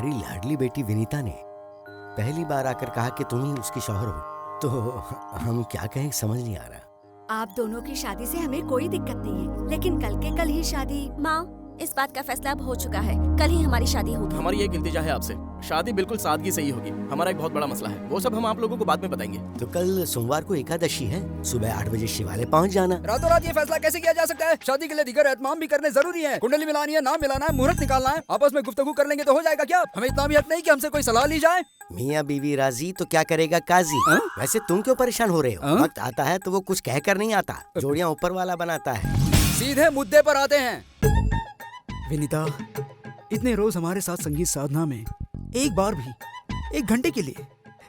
तुम्हारी लाडली बेटी विनीता ने पहली बार आकर कहा कि तुम ही उसकी शौहर हो, तो हम क्या कहें समझ नहीं आ रहा। आप दोनों की शादी से हमें कोई दिक्कत नहीं है, लेकिन कल के कल ही शादी। माँ, इस बात का फैसला अब हो चुका है, कल ही हमारी शादी होगी। हमारी एक इल्तिजा है आपसे, शादी बिल्कुल सादगी से ही होगी। हमारा एक बहुत बड़ा मसला है, वो सब हम आप लोगों को बाद में बताएंगे। तो कल सोमवार को एकादशी है, सुबह 8 बजे शिवालय पहुंच जाना। रातों रात ये फैसला कैसे किया जा सकता है? शादी के लिए दीगर एहतमाम भी करने जरूरी है। कुंडली मिलानी है, नाम मिलाना है, मुहूर्त निकालना है, आपस में गुफ्तगू कर लेंगे तो हो जाएगा क्या? हमें इतना भी हक नहीं कि हमसे कोई सलाह ली जाए। मियाँ बीवी राजी तो क्या करेगा काजी। वैसे तुम क्यों परेशान हो रहे हो? वक्त आता है तो वो कुछ कह कर नहीं आता, जोड़ियाँ ऊपर वाला बनाता है। सीधे मुद्दे पर आते हैं। विनीता, इतने रोज हमारे साथ संगीत साधना में एक बार भी, 1 घंटे के लिए,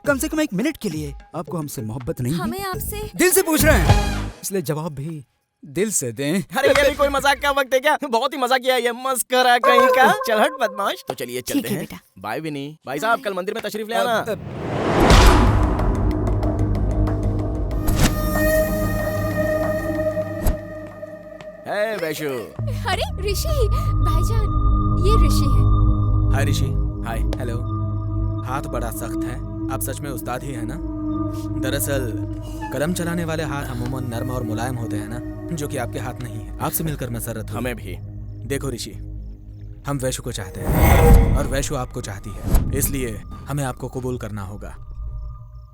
कम से कम 1 मिनट के लिए आपको हमसे मोहब्बत नहीं? हमें आपसे दिल से पूछ रहे हैं, इसलिए जवाब भी दिल से दें। अरे ये भी कोई मजाक का वक्त है क्या? बहुत ही मजा किया ये मस्करा कहीं का। चल हट बदमाश। तो चलिए चलते हैं। बेटा। बाय विनी। भाई साहब कल मंदिर में तशरीफ ले आना। है वैशु। अरे ऋषि भाईजान, ये ऋषि है। हाय ऋषि। हाय। हेलो। हाथ बड़ा सख्त है, आप सच में उस्ताद ही है ना? दरअसल कलम चलाने वाले हाथ अमूमन नर्म और मुलायम होते हैं ना, जो कि आपके हाथ नहीं है। आपसे मिलकर मसरत हुई। हमें भी। देखो ऋषि, हम वैशु को चाहते हैं और वैशु आपको चाहती है, इसलिए हमें आपको कबूल करना होगा।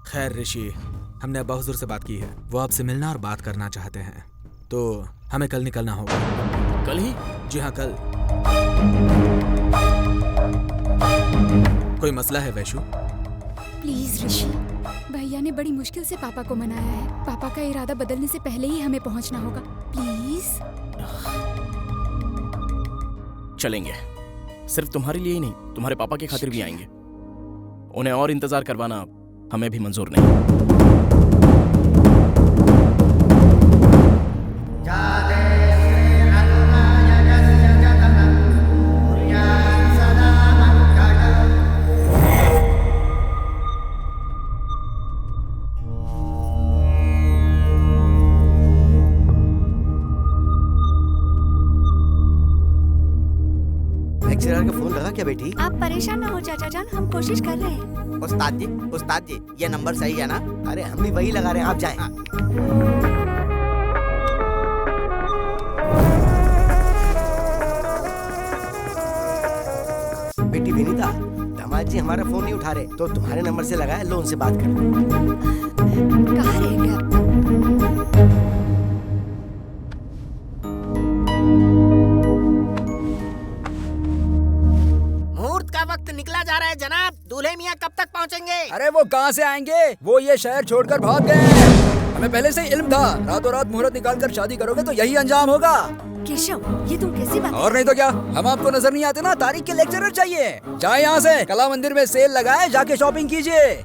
खैर ऋषि, हमने अब्बा हुजूर से बात की है, वो आपसे मिलना और बात करना चाहते हैं, तो हमें कल निकलना होगा। कल ही? जी हाँ, कल। कोई मसला है वैशु? प्लीज ऋषि, भैया ने बड़ी मुश्किल से पापा को मनाया है। पापा का इरादा बदलने से पहले ही हमें पहुंचना होगा, प्लीज। चलेंगे, सिर्फ तुम्हारे लिए ही नहीं, तुम्हारे पापा की खातिर भी आएंगे। उन्हें और इंतजार करवाना हमें भी मंजूर नहीं। लेक्चरर का फोन लगा क्या बेटी? आप परेशान ना हो चाचा जान, हम कोशिश कर रहे हैं। उस्ताद जी, ये नंबर सही है ना? अरे हम भी वही लगा रहे हैं, आप जाएं। बेटी विनीता, दामाद जी हमारा फोन नहीं उठा रहे, तो तुम्हारे नंबर से लगाया, लो उनसे बात कर। कहाँ रह गया? मुहूर्त का वक्त निकला जा रहा है जनाब, दूल्हे मियाँ कब तक पहुँचेंगे? अरे वो कहाँ से आएंगे? वो ये शहर छोड़कर भाग गए हैं। हमें पहले से ही इल्म था, रातों रात मुहूर्त निकाल कर शादी करोगे तो यही अंजाम होगा। केशव, ये तुम कैसी बात? और नहीं तो क्या, हम आपको नजर नहीं आते ना? तारीख के लेक्चरर चाहिए। जाए यहाँ से, कला मंदिर में सेल लगाए, जाके शॉपिंग कीजिए।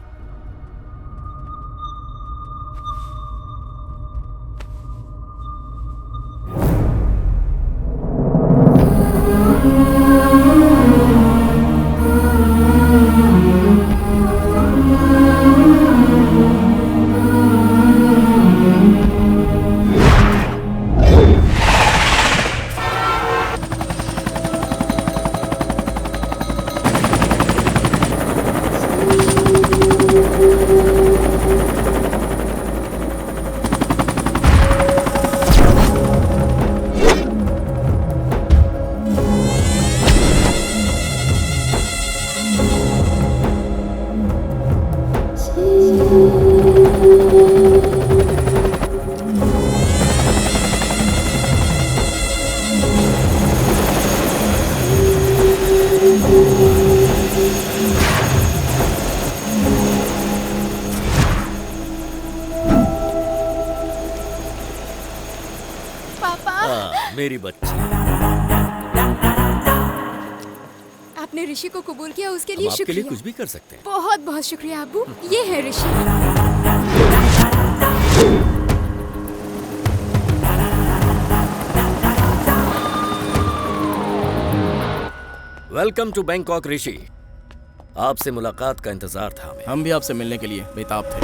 मेरी बच्ची, आपने ऋषि को कबूल किया, उसके लिए हम आपके लिए शुक्रिया। कुछ भी कर सकते हैं। बहुत बहुत शुक्रिया अब्बू। ये है ऋषि। वेलकम टू बैंकॉक ऋषि, आपसे मुलाकात का इंतजार था हमें। हम भी आपसे मिलने के लिए बेताब थे।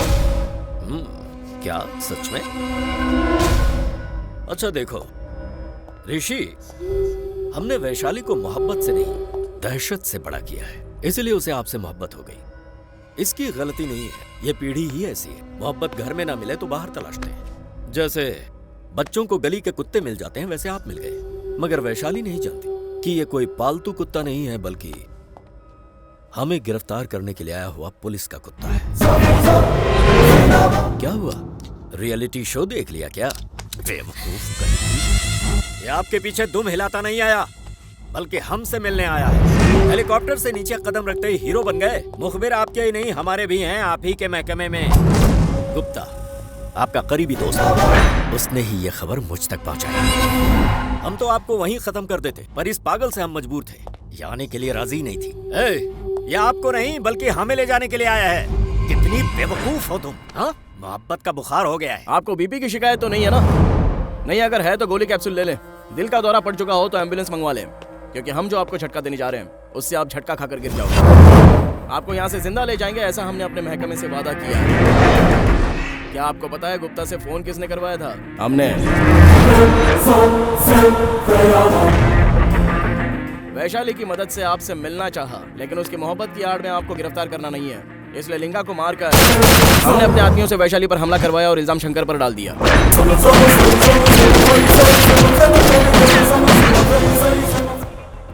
क्या सच में? अच्छा देखो ऋषि, हमने वैशाली को मोहब्बत से नहीं, दहशत से बड़ा किया है। इसलिए उसे आपसे मोहब्बत हो गई। इसकी गलती नहीं है, ये पीढ़ी ही ऐसी है। मोहब्बत घर में ना मिले तो बाहर तलाशते हैं। जैसे बच्चों को गली के कुत्ते मिल जाते हैं, वैसे आप मिल गए। मगर वैशाली नहीं जानती कि ये कोई पालतू कुत्ता नहीं है, बल्कि हमें गिरफ्तार करने के लिए आया हुआ पुलिस का कुत्ता है। क्या हुआ, रियलिटी शो देख लिया क्या? बेवकूफ कहीं। ये आपके पीछे दुम हिलाता नहीं आया, बल्कि हमसे मिलने आया है। हेलीकॉप्टर से नीचे कदम रखते ही हीरो बन गए। मुखबिर आपके ही नहीं, हमारे भी हैं, आप ही के महकमे में। गुप्ता आपका करीबी दोस्त है, उसने ही ये खबर मुझ तक पहुंचाई। हम तो आपको वहीं खत्म कर देते, पर इस पागल से हम मजबूर थे। ये आने के लिए राजी नहीं थी। ये आपको नहीं बल्कि हमें ले जाने के लिए आया है। कितनी बेवकूफ हो तुम। हाँ, मोहब्बत का बुखार हो गया है। आपको बीपी की शिकायत तो नहीं है ना? नहीं, अगर है तो गोली कैप्सूल ले लें। दिल का दौरा पड़ चुका हो तो एम्बुलेंस मंगवा लें, क्योंकि हम जो आपको झटका देने जा रहे हैं उससे आप झटका खाकर गिर जाओगे। आपको यहाँ से जिंदा ले जाएंगे, ऐसा हमने अपने महकमे से वादा किया है। क्या आपको पता है गुप्ता से फोन किसने करवाया था? हमने। वैशाली की मदद से आपसे मिलना चाहा, लेकिन उसकी मोहब्बत की आड़ में आपको गिरफ्तार करना नहीं है, इसलिए लिंगा को मारकर हमने अपने आदमियों से वैशाली पर हमला करवाया और इल्जाम शंकर पर डाल दिया।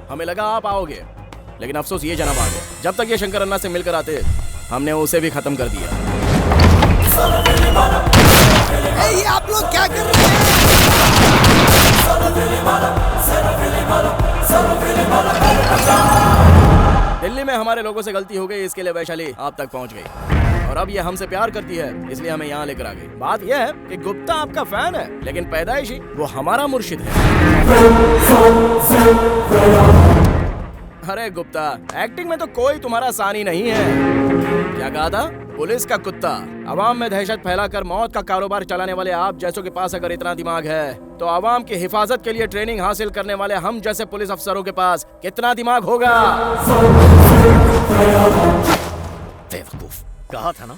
हमें लगा आप आओगे, लेकिन अफसोस ये जनाब आ गए। जब तक ये शंकर अन्ना से मिलकर आते, हमने उसे भी खत्म कर दिया। ये आप लोग क्या कर रहे हैं? दिल्ली में हमारे लोगों से गलती हो गई, इसके लिए वैशाली आप तक पहुंच गई, और अब ये हमसे प्यार करती है, इसलिए हमें यहाँ लेकर आ गई। बात यह है कि गुप्ता आपका फैन है, लेकिन पैदाइशी वो हमारा मुर्शिद है। अरे गुप्ता, एक्टिंग में तो कोई तुम्हारा सानी नहीं है। क्या कहा था? पुलिस का कुत्ता। अवाम में दहशत फैलाकर मौत का कारोबार चलाने वाले आप जैसों के पास अगर इतना दिमाग है, तो अवाम की हिफाजत के लिए ट्रेनिंग हासिल करने वाले हम जैसे पुलिस अफसरों के पास कितना दिमाग होगा? बेवकूफ, कहा था ना,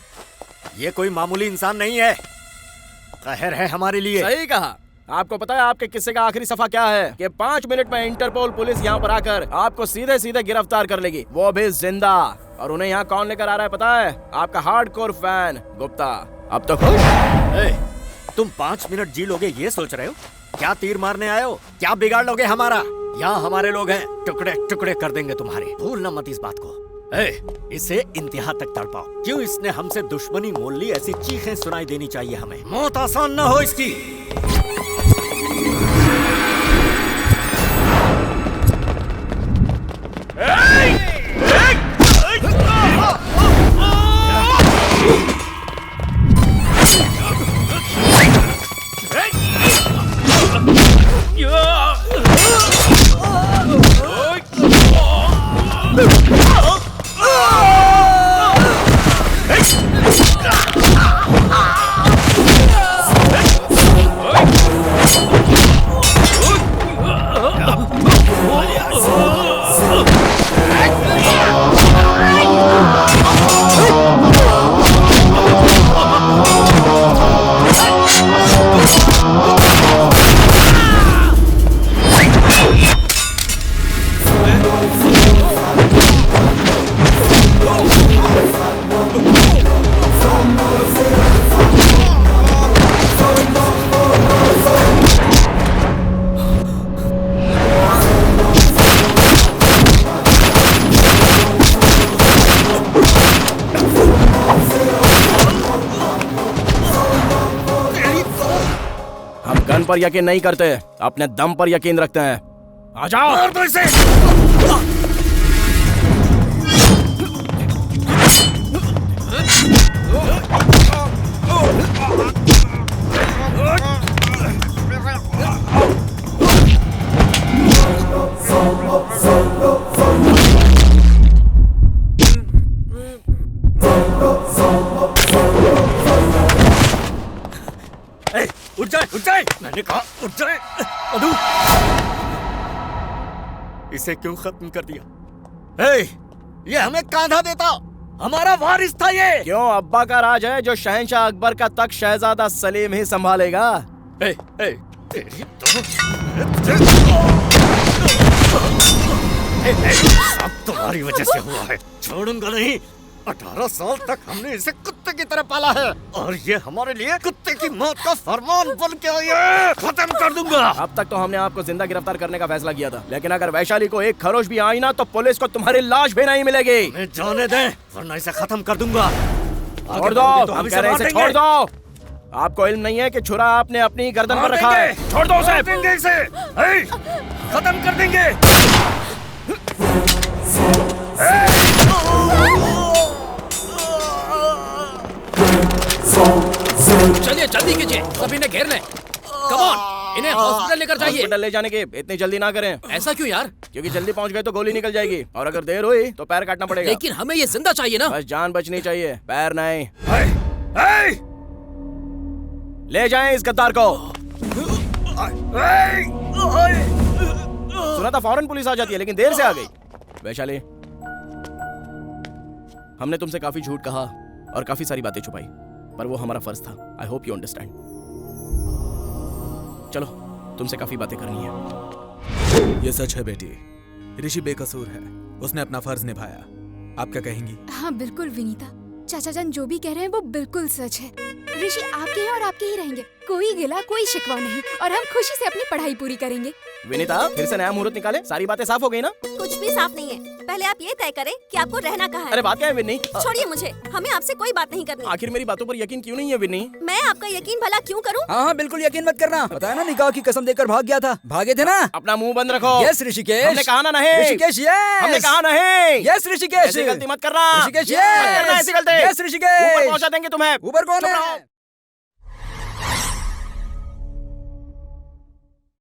ये कोई मामूली इंसान नहीं है, कहर है हमारे लिए। सही कहा। आपको पता है आपके किस्से का आखिरी सफा क्या है? कि 5 मिनट में इंटरपोल पुलिस यहाँ पर आकर आपको सीधे सीधे गिरफ्तार कर लेगी, वो भी जिंदा। और उन्हें यहाँ कौन लेकर आ रहा है पता है? आपका हार्डकोर फैन गुप्ता। अब तो खुश? तुम 5 मिनट जी लोगे ये सोच रहे हो? क्या तीर मारने आए हो? क्या बिगाड़ लोगे हमारा? यहाँ हमारे लोग हैं, टुकड़े टुकड़े कर देंगे तुम्हारे। भूलना मत इस बात को। इसे इंतहा तक तड़पाओ। क्यों इसने हमसे दुश्मनी मोल ली? ऐसी चीखें सुनाई देनी चाहिए हमें। मौत आसान न हो इसकी। पर यकीन नहीं करते, अपने दम पर यकीन रखते हैं। आ जाओ। मार दो इसे। उठ जाए, मैंने कहा उठ जाए। मधु, इसे क्यों खत्म कर दिया? ये हमें कांधा देता, हमारा वारिस था ये। क्यों? अब्बा का राज है जो शहंशाह अकबर का तख्त शहजादा सलीम ही संभालेगा। तेरी तो सब तुम्हारी वजह से हुआ है, छोड़ूंगा नहीं। 18 साल तक हमने इसे कुत्ते की तरह पाला है और ये हमारे लिए कुत्ते की मौत का फरमान बन के आई है। खत्म कर दूंगा। अब तक तो हमने आपको जिंदा गिरफ्तार करने का फैसला किया था, लेकिन अगर वैशाली को एक खरोच भी आई ना तो पुलिस को तुम्हारी लाश भी नहीं मिलेगी। मैं जाने दें वरना इसे खत्म कर दूंगा। छोड़ दो, हम कह रहे हैं इसे छोड़ दो। आपको इल्म नहीं है कि छुरा आपने अपनी गर्दन पर रखा है। छोड़ दो उसे। देंगे इसे, खत्म कर देंगे। चलिए जल्दी कीजिए, सभी ने घेर लें। कम ऑन, इन्हें हॉस्पिटल लेकर जाइए। हॉस्पिटल ले जाने की इतनी जल्दी ना करें। ऐसा क्यों यार? क्योंकि जल्दी पहुंच गए तो गोली निकल जाएगी और अगर देर हुई तो पैर काटना पड़ेगा। लेकिन हमें ये जिंदा चाहिए ना। बस जान बचनी चाहिए, पैर नहीं। ले जाएं इस गद्दार को। सुना था फौरन पुलिस आ जाती है, लेकिन देर से आ गई। वैशाली, हमने तुमसे काफी झूठ कहा और काफी सारी बातें छुपाई, पर वो हमारा फर्ज था। I hope you understand. चलो, तुमसे काफी बातें करनी है। ये सच है बेटी, ऋषि बेकसूर है, उसने अपना फर्ज निभाया। आप क्या कहेंगी? हाँ बिल्कुल विनीता, चाचा जान जो भी कह रहे हैं वो बिल्कुल सच है। ऋषि आपके हैं और आपके ही रहेंगे, कोई गिला कोई शिकवा नहीं, और हम खुशी से अपनी पढ़ाई पूरी करेंगे। विनीता, फिर से नया मुहूर्त निकाले, सारी बातें साफ हो गई ना? कुछ भी साफ नहीं है। पहले आप ये तय करें कि आपको रहना कहाँ है। अरे बात क्या है विन्नी? छोड़िए मुझे, हमें आपसे कोई बात नहीं करनी। आखिर मेरी बातों पर यकीन क्यों नहीं है विन्नी? मैं आपका यकीन भला क्यों करूं? हाँ बिल्कुल यकीन मत करना, पता है ना निकाह की कसम देकर भाग गया था। भागे थे ना? अपना मुंह बंद रखो। यस ऋषिकेश। हमने कहा ना नहीं। ऋषिकेश यस। हमने कहा नहीं। यस ऋषिकेश। ऐसी गलती मत करना। ऋषिकेश मत करना ऐसी गलती। यस ऋषिकेश। ऊपर पहुंचा देंगे तुम्हें। ऊपर कौन चुप है? रहो।